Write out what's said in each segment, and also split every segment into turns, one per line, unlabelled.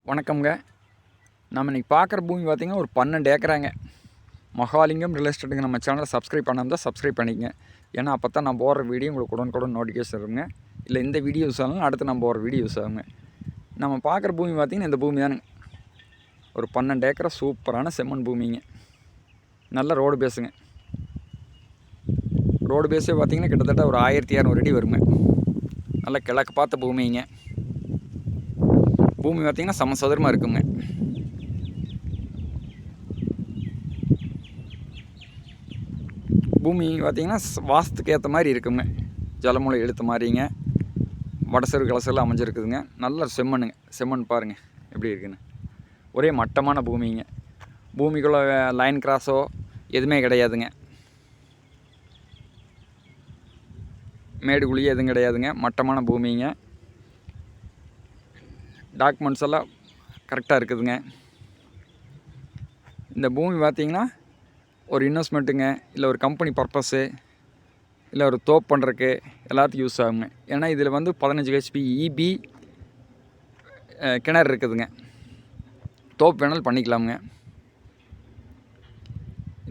வணக்கம்ங்க. நம்ம இன்றைக்கி பார்க்குற பூமி பார்த்திங்கன்னா ஒரு 12 ஏக்கராங்க. மகாலிங்கம் ரியல் எஸ்டேட்டுங்க. நம்ம சேனலை சப்ஸ்கிரைப் பண்ணாமல் சப்ஸ்கிரைப் பண்ணிக்கங்க. ஏன்னா அப்போ தான் நான் போடுற வீடியோ உங்களுக்கு உடனுக்குடன் நோட்டிஃபிகேஷன் வருங்க. இல்லை இந்த வீடியோ யூஸ் ஆகலாம், அடுத்து நம்ம போகிற வீடியோ யூஸ் ஆகுங்க. நம்ம பார்க்குற பூமி பார்த்திங்கன்னா இந்த பூமி தானுங்க. ஒரு 12 ஏக்கரா சூப்பரான செம்மண் பூமிங்க. நல்ல ரோடு பேஸுங்க. ரோடு பேஸே பார்த்திங்கன்னா கிட்டத்தட்ட ஒரு 1200 அடி வருங்க. நல்ல கிழக்கு பார்த்த பூமிங்க. பூமி பார்த்திங்கன்னா சமசதுரமாக இருக்குங்க. பூமி பார்த்திங்கன்னா வாஸ்துக்கு ஏற்ற மாதிரி இருக்குங்க. ஜலமூலை எழுத்த மாதிரிங்க. வடசரு கலசெல்லாம் அமைஞ்சிருக்குதுங்க. நல்ல செம்மண்ணுங்க. செம்மண் பாருங்கள் எப்படி இருக்குன்னு. ஒரே மட்டமான பூமிங்க. பூமிக்குள்ளே லைன் கிராஸோ எதுவுமே கிடையாதுங்க. மேடு குழியோ எதுவும் கிடையாதுங்க. மட்டமான பூமிங்க. டாக்குமெண்ட்ஸ் எல்லாம் கரெக்டாக இருக்குதுங்க. இந்த பூமி பார்த்திங்கன்னா ஒரு இன்வெஸ்ட்மெண்ட்டுங்க, இல்லை ஒரு கம்பெனி பர்பஸ்ஸு, இல்லை ஒரு தோப்பு பண்ணுறக்கு எல்லாத்துக்கும் யூஸ் ஆகுங்க. ஏன்னா இதில் வந்து 15 ஹெச்பி இபி கிணறு இருக்குதுங்க. தோப்பு வேணாலும் பண்ணிக்கலாமுங்க.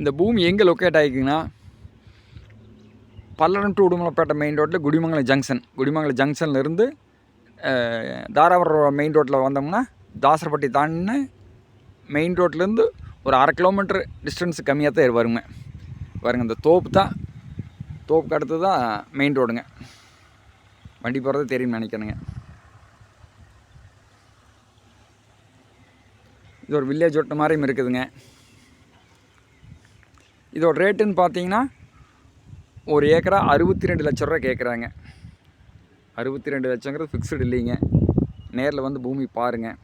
இந்த பூமி எங்கே லொக்கேட் ஆகிக்குங்கன்னா பல்லடம் டு உடுமலைப்பேட்டை மெயின் ரோட்டில் குடிமங்கலம் ஜங்ஷன். குடிமங்கலம் ஜங்ஷன்லேருந்து தாராபுரம் மெயின் ரோட்டில் வந்தோம்னா தாசரப்பட்டி தாண்டின மெயின் ரோட்லேருந்து ஒரு 1/2 கிலோமீட்டர் டிஸ்டன்ஸ் கம்மியாக தான் வருங்க. பாருங்கள், இந்த தோப்புக்கு அடுத்து தான் மெயின் ரோடுங்க. வண்டி போகிறது தெரியும்னு நினைக்கிறேங்க. இது ஒரு வில்லேஜ் ஓட்ட மாதிரியும் இருக்குதுங்க. இதோட ரேட்டுன்னு பார்த்தீங்கன்னா ஒரு ஏக்கரா 62 லட்ச ரூபா கேட்குறாங்க. 62 லட்சங்கிறது ஃபிக்ஸ்டு இல்லைங்க. நேரில் வந்து பூமி பாருங்கள்.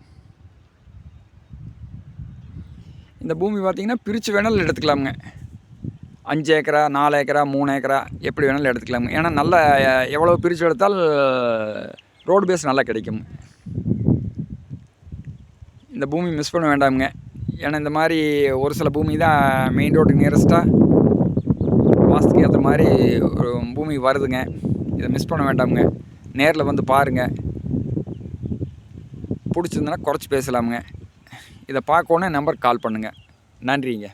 இந்த பூமி பார்த்திங்கன்னா பிரித்து வேணாலும் எடுத்துக்கலாமுங்க. 5 ஏக்கரா 4 ஏக்கரா 3 ஏக்கரா எப்படி வேணாலும் எடுத்துக்கலாமுங்க. ஏன்னா நல்லா எவ்வளோ பிரித்து எடுத்தால் ரோடு பேஸ் நல்லா கிடைக்கும். இந்த பூமி மிஸ் பண்ண வேண்டாமுங்க. ஏன்னா இந்த மாதிரி ஒரு சில பூமி தான் மெயின் ரோட்டுக்கு நியரஸ்ட்டாக வாஸ்துக்கு ஏற்ற மாதிரி ஒரு பூமி வருதுங்க. இதை மிஸ் பண்ண வேண்டாமுங்க. நேரில் வந்து பாருங்கள். பிடிச்சிருந்தனா குறைச்சி பேசலாமுங்க. இதை பார்க்கணுன்னா நம்பருக்கு கால் பண்ணுங்கள். நன்றிங்க.